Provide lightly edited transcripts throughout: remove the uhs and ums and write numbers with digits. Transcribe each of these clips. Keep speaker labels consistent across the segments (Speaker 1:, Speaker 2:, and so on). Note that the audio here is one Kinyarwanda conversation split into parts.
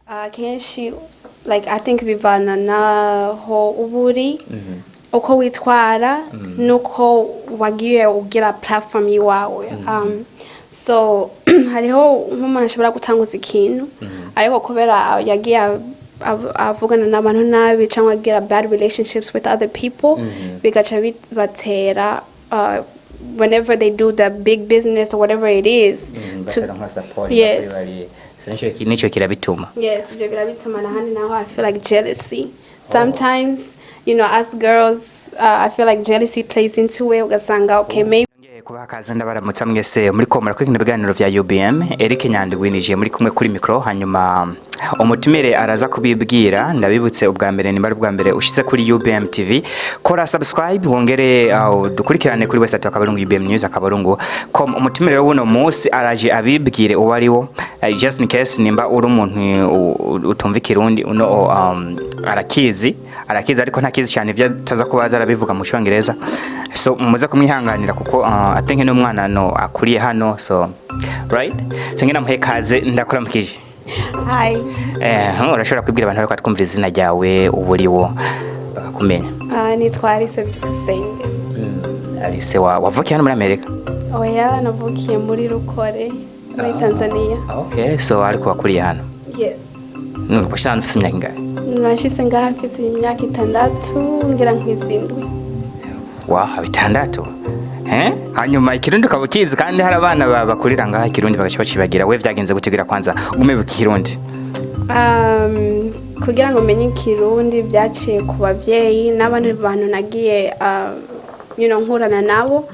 Speaker 1: Kenshi like I think bivana naho uburi uko witwara nuko wagiye ugira platform yiwawe so hariho nk'umuntu ashobora gutanguza ikintu ariko kubera yagiye avugana n'abantu nabi cyangwa agira bad relationships with other people bigaca batera whenever they do the big business or whatever it is yes
Speaker 2: nicho kirabituma
Speaker 1: yes ibyo birabituma nahandi naho I feel like jealousy sometimes you know as girls I feel like jealousy plays into it ugasanga okay maybe
Speaker 2: kuba kaza ndabaramutsa mwese muri ko murakwigina ibiganiro vya UBM Eric Nyandwi nije muri kumwe kuri micro hanyuma umutumire araza kubibwira ndabibutse ubwa mbere nimba ubwa mbere ushize kuri UBM TV kora subscribe wongere dukurikirane kuri website akabarungu UBM News akabarungu com umutumire wuno munsi araje abibwire uwariwo just in case nimba uri umuntu utumva Kirundi uno arakizi ariko ntakizi cyane ivyo taza kubaza arabivuga mu cyongereza so muze kumwihanganira kuko I think no mwana no akuriye hano so right sengena muhekaze ndakora mukije
Speaker 1: hi
Speaker 2: urashobora kubwira abantu ariko atwumvira izina ryawe uburiwo bakakumenya
Speaker 1: nitwa Alice Byukusenge
Speaker 2: Alice wavukiye hano muri Amerika
Speaker 1: oya navukiye muri Rukore muri Tanzania
Speaker 2: okay so ariko wakuriye hano
Speaker 1: yes
Speaker 2: bashana mfise imyaka ingahe
Speaker 1: nashitse ngaha mfise imyaka 6 ngira nk'izindwi
Speaker 2: bitandatu hanyuma ikirundi kabukizi kandi hari abana bakurira ngaha ikirundi bagaca bacibagira we vyagenze gutegira kwanza ugume bukirundi
Speaker 1: kugira ngo menye ikirundi byaciye ku bavyeyi n'abandi bantu nagiye nkurana nabo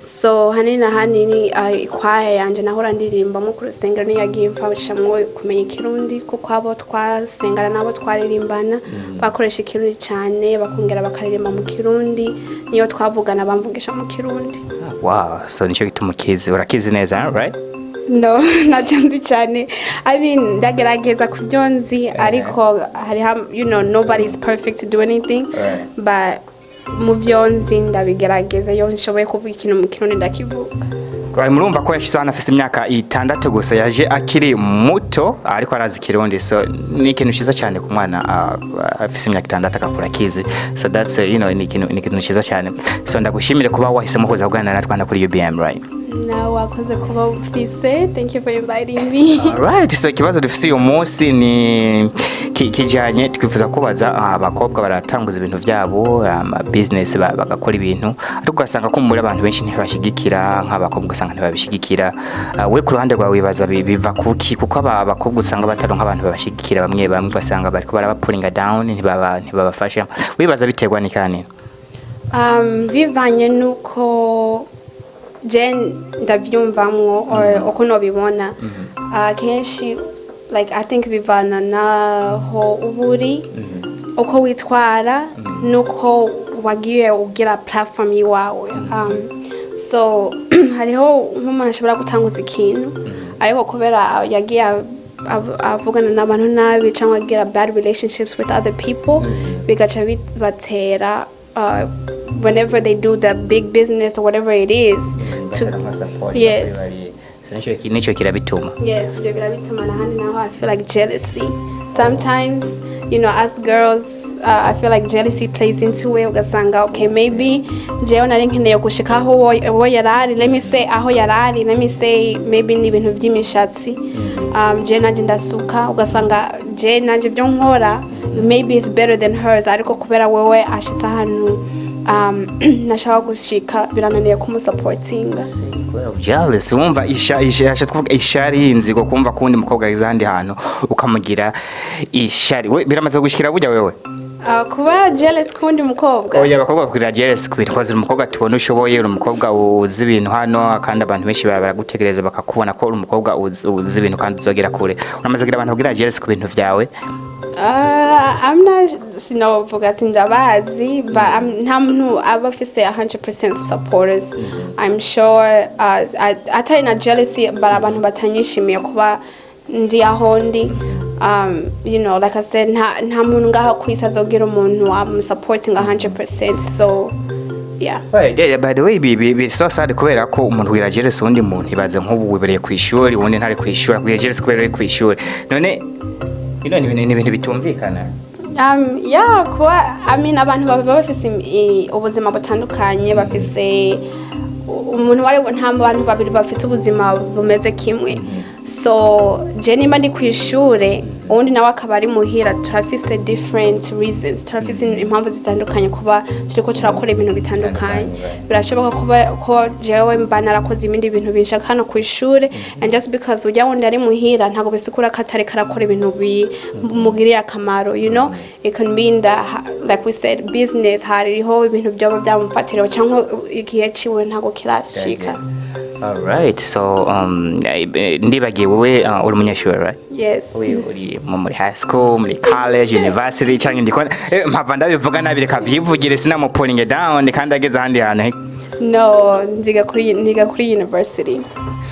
Speaker 1: so hanini ikwaya yanje nahora ndirimba mu kurusengero ni yagiye mfashamwe kumenya ikirundi kuko abo twasengana nabo twaririmbana bakoresha ikirundi cyane bakongera bakaririmba mu kirundi niyo twavugana bamvugisha mu kirundi
Speaker 2: wow so nico gituma kizi urakizi neza right
Speaker 1: no najanzi cyane I mean ndagerageza kubyonzi ariko hari nobody is perfect to do anything but mu vyonzi ndabigerageza yo nshoboye kuvuga ikintu mu kirundi ndakivuga
Speaker 2: murumva ko yashisana afise imyaka 6 gusa yaje akiri muto ariko arazi kirundi so ni ikintu ciza cyane ku mwana afise imyaka 6 akakura kizi so that's ni ikintu ciza cyane so ndagushimire kuba wahisemo kuza kuganira natwe kuri UBM right
Speaker 1: now wakoze kuba ufise thank you for inviting me
Speaker 2: right so kibazo dufise uyu munsi ni kijanye twifuza kubaza abakobwa baratanguza ibintu vyabo business bagakora ibintu ariko ugasanga ko muri abantu benshi ntibashigikira nk'abakobwa usanga ntibabishigikira we ku ruhande rwawe wibaza biva kuki kuko abakobwa usanga bataronka abantu babashigikira bamwe ugasanga bariko barabapuringa down ntibabafasha wibaza biterwa n'ikani
Speaker 1: bivanye nuko Jen ndavyumvamwo uko nobibona kenshi like I think bivana naho uburi uko witwara nuko wagiye ugira platform yiwawe so hariho nk'umuntu ashobora gutanguza ikintu ariko kubera yagiye avugana n'abantu nabi cyangwa agira bad relationships with other people bigaca batera whenever they do the big business or whatever it is yes
Speaker 2: nicho kirabituma
Speaker 1: yes ibyo birabituma nahandi naho I feel like jealousy sometimes as girls I feel like jealousy plays into it ugasanga okay maybe jewe nari nkeneye gushika aho yarari let me say maybe ni ibintu by'imishatsi je naje ndasuka ugasanga je naje byo nkora maybe it's better than hers ariko kubera wewe ashitse ahantu nashaka gushika birananiye kumusupportinga
Speaker 2: jealous wumva twavuga ishari inzigo kumva kundi mukobwa izandi hano ukamugira ishari we biramaze gushikira burya wewe
Speaker 1: kuba jealous kundi mukobwa
Speaker 2: oya bakobwa bakira jealous kubitwaza umukobwa tubona ushoboye uri umukobwa uzi ibintu hano kandi abantu benshi baragutegereza bakakubona ko uri umukobwa uzi ibintu kandi uzogera kure uramaze kugira abantu bagira jealous ku bintu vyawe
Speaker 1: I'm not sinovuga ati ndabazi but nta muntu aba afise 100% supporters I'm sure atari na jealousy but abantu batanyishimiye kuba ndi aho ndi like I said nta muntu ngaha kwisa azogira umuntu am supporting 100% so yeah
Speaker 2: by the way be so sad kubera ko umuntu wira jealous undi muntu ibaze nk'ubu wibereye kwishuri undi ntari kwishura kugira jealous kubera kwishuri none ni ibintu bitumvikana.
Speaker 1: Yeah, kuba abantu baba bafise ubuzima butandukanye, bafise umuntu wari nta bantu babiri bafise ubuzima bumeze kimwe. So je nimba ndi kwishure undi nawe akaba ari muhira, turafise different reasons, turafise impamvu zitandukanye kuba turiko turakora ibintu bitandukanye. Birashoboka kuba ko jewe mba narakoze ibindi bintu binshaka hano kwishure, and just because ujya wundi ari muhira ntago bisikura ko atari karakora ibintu bimugiriye akamaro, you know. It can mean that, like we said, business hariho ibintu byoba byamufatireho cyangwa igihe ciwe ntago kirashika.
Speaker 2: Alright, so ndibagiye wowe uri umunyeshuri, right?
Speaker 1: Yes.
Speaker 2: Uri muri high school, muri college, university cyangwa ndikona mpava ndabivuga nabi reka byivugire sina pulling it down kandi ageze ahandi hantu.
Speaker 1: No, niga kuri university.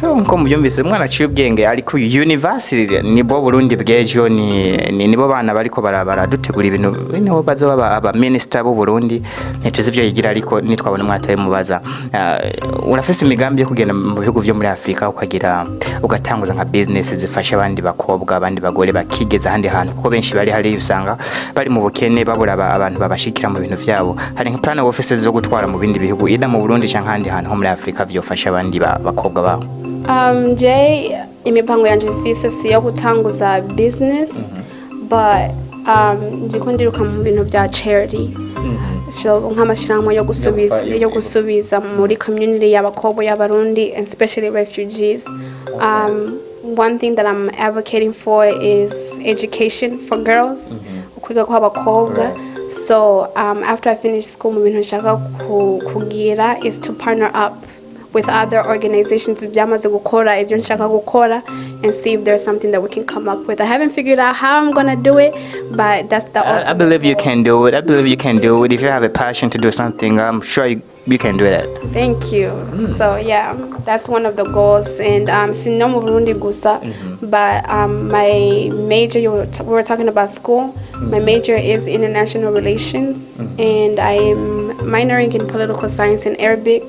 Speaker 2: So nko mubyumvise umwana aciye ubwenge ari ku university, nibo Burundi bw'ejo, nibo bana bariko baradutegura ibintu niho bazoba aba minister b'u Burundi. Ntituzi ivyo yigira, ariko nitwabona umwataye mubaza urafise imigambi yo kugenda mu bihugu vyo muri Afrika ugatanguza nka business zifasha abandi bakobwa, abandi bagore bakigeza ahandi hantu, kuko benshi bari hari usanga bari mu bukene babura abantu babashikira mu bintu vyabo. Hari nka plan offices zo gutwara mu bindi bihugu ida mu Burundi canke ahandi hantu ho muri Afrika vyofasha abandi bakobwa babo.
Speaker 1: Jay, imipango yanje mfise si yo gutanguza business, but ndiko ndiruka mu bintu bya charity. So nk'amashirahamwe yo gusubiza muri community y'abakobwa y'abarundi, especially refugees. One thing that I'm advocating for is education for girls, ukwiga kw'abakobwa. So after I finish school, mu bintu nshaka kugira is to partner up with other organizations byamaze gukora ibyo nshaka gukora, and see if there's something that we can come up with. I haven't figured out how I'm gonna do it, but that's the ultimate.
Speaker 2: I believe you can do it. I believe you can do it. If you have a passion to do something, I'm sure you can do that.
Speaker 1: Thank you. So yeah, that's one of the goals. And sino mu Burundi gusa, but my major, we were talking about school. My major is international relations, and I am minoring in political science and Arabic.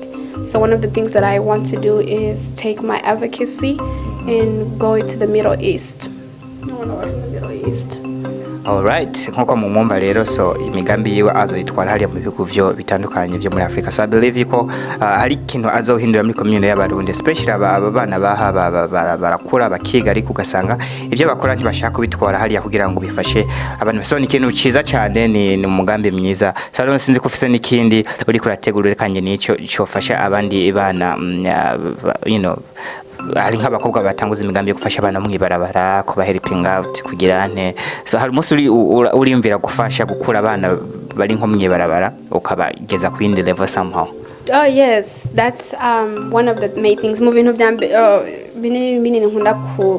Speaker 1: So one of the things that I want to do is take my advocacy and go to the Middle East. I want to work in the Middle East.
Speaker 2: Alright, nkuko mumumba rero, so imigambi yiwe azoyitwara hariya mu bihugu vyo bitandukanye vyo muri Afrika. So I believe ko hari ikintu azohindura muri community y'abarundi, especially abana baha barakura bakiga, ariko ugasanga ivyo bakora ntibashaka kubitwara hariya kugira ngo bifashe abantu. So ni ikintu ciza cyane, ni umugambi mwiza. So rero sinzi ko ufise n'ikindi uri kurategurira kanje nico cyofasha abandi bana, you know, hari nk'abakobwa batanguza imigambi yo gufasha abana mu ibarabara, kuba helping out kugira nte. So hari umunsi urimvira gufasha gukura abana bari nko mu ibarabara ukabageza ku yindi level somehow.
Speaker 1: Oh yes, that's one of the main things. Mu bintu binini nkunda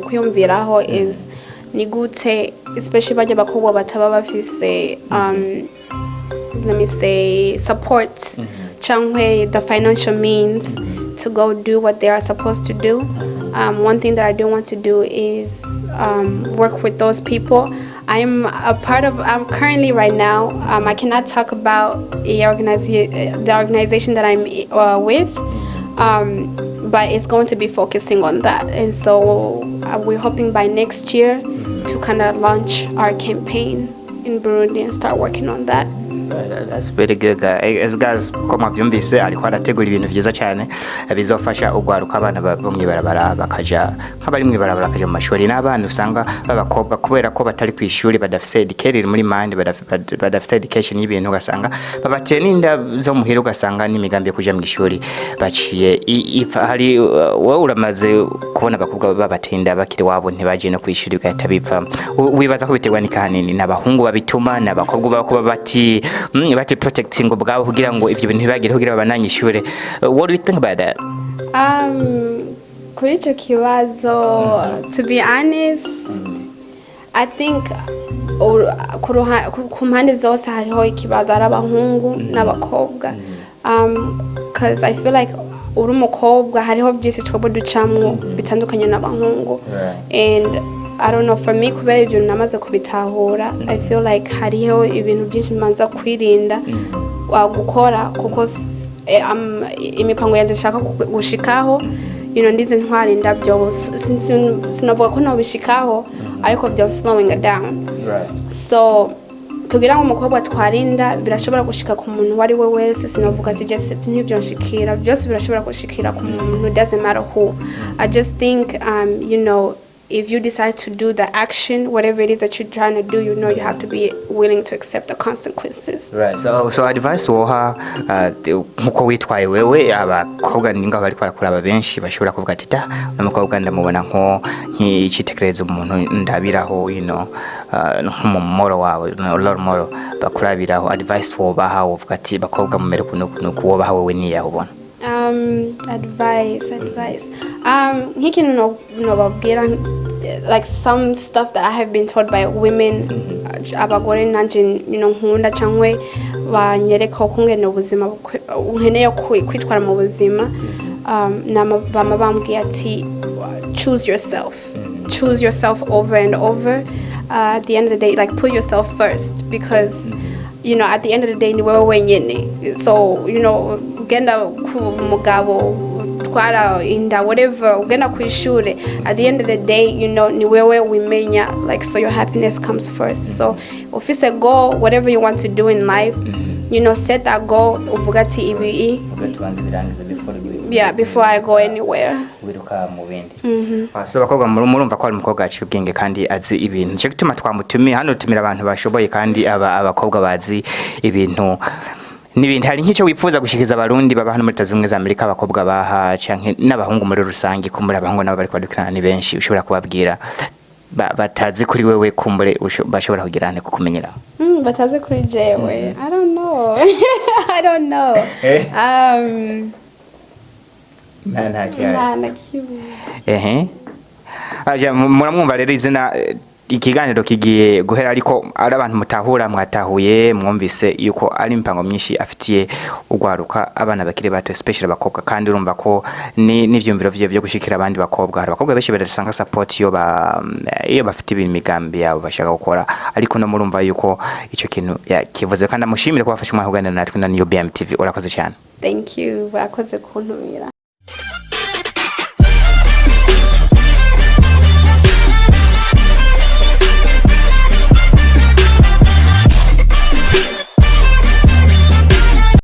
Speaker 1: kuyumviraho is ni gute, especially bajya bakobwa bataba bafise let me say support, changwe the financial means to go do what they are supposed to do. One thing that I do want to do is work with those people. I'm currently right now, I cannot talk about the organization that I'm with, but it's going to be focusing on that. And so we're hoping by next year to kind of launch our campaign in Burundi and start working on that.
Speaker 2: That's very good, guys. Guys, koma byumvise ariko arategura ibintu byiza cyane bizofasha ugwaruka abana bo mwibarabara bakaja nk'abari mwibarabara bakaja mu mashuri, n'abana usanga babakobwa kubera ko batari ku ishuri, badafise educated muri mind, badafise education y'ibintu, ugasanga babateye n'inda zo muhira, ugasanga n'imigambi yo kuja mu ishuri baciye hari wowe uramaze kubona abakobwa babatinda bakiri wabo ntibaje no ku ishuri ugahita bipfa. Wibaza ko biterwa n'ikahanini n'abahungu babituma, n'abakobwa bakuba bati protecting ubwabo kugira ngo ibyo bintu bibagire kugira babananyishure. What do you think about that?
Speaker 1: Kuri icyo kibazo, to be honest, I think ku mpande zose hariho ikibazo ari abahungu n'abakobwa, because I feel like uri umukobwa hariho byinshi twebwe ducamwo bitandukanye n'abahungu, and I don't know, for me kubera ibyo namaze kubitahura, I feel like hariho ibintu byinshi manza kwirinda gukora, kuko imipango yanjye nshaka gushikaho, you know, ndize ntwara indabyo, sinavuga ko nobishikaho, ariko byo slowing down. So kugira ngo umukobwa twarinda birashobora gushika ku muntu wari we wese, sinavuga si just n'ibyo nshikira, byose birashobora gushikira ku muntu, doesn't matter who. I just think you know, if you decide to do the action, whatever it is that you're trying to do, you know you have to be willing to accept the consequences.
Speaker 2: Right. So advice woha nkuko witwaye wewe abakobwa ninga bari kwakuraba benshi bashobora kuvuga ati da umukobwa ndamubona nko nk'icitekerezo umuntu ndabiraho, you know, nk'umumoro wawe role model bakurabiraho, advice wobaha uvuga ati bakobwa mumere kuno kuwobaha wewe ni yahubona.
Speaker 1: Advice. Nk'ikintu no babwira, like some stuff that I have been told by women, abagore nanje nkunda cyangwa banyereka ukungene ubuzima nkeneye kwitwara mu buzima, bama bambwiye ati choose yourself over and over. At the end of the day, like put yourself first, because you know at the end of the day ni wewe wenyine. So you know ugenda ku mugabo twara inda whatever, ugenda ku ishure, at the end of the day you know ni wewe wimenya, like so your happiness comes first. So if it's a goal, whatever you want to do in life, you know, set that goal, uvuga ati ibi before I go anywhere.
Speaker 2: Wiruka mu bindi. So bakobwa murumva ko ari umukobwa aciye ubwenge kandi azi ibintu. Cyo gituma twamutumiye hano, tumira abantu bashoboye kandi abakobwa bazi ibintu n'ibindi. Hari nk'icyo wifuza gushikiza abarundi baba hano muri Leta Zunze Amerika, abakobwa baha canke n'abahungu muri rusangi, ko muri abahungu nabo bari kwadukirana ni benshi, ushobora kubabwira batazi kuri wewe kumbure bashobora kugira ane kukumenyera?
Speaker 1: Batazi kuri jewe, I don't know.
Speaker 2: Aja muramwumva rero izina ikiganiro kigiye guhera, ariko ari abantu mutahura mwatahuye mwumvise yuko ari impango myinshi afitiye ugwaruka abana bakiri bato, especially abakobwa, kandi urumva ko n'ivyumviro byo gushikira abandi bakobwa. Hari abakobwa benshi badasanga support iyo bafite imigambi yabo bashaka gukora, ariko no murumva yuko ico kintu kivuze, kandi amushimire ko bafashe umwanya kuganira natwe na UBM TV. Urakoze cyane.
Speaker 1: Thank you, bakoze kuntumira.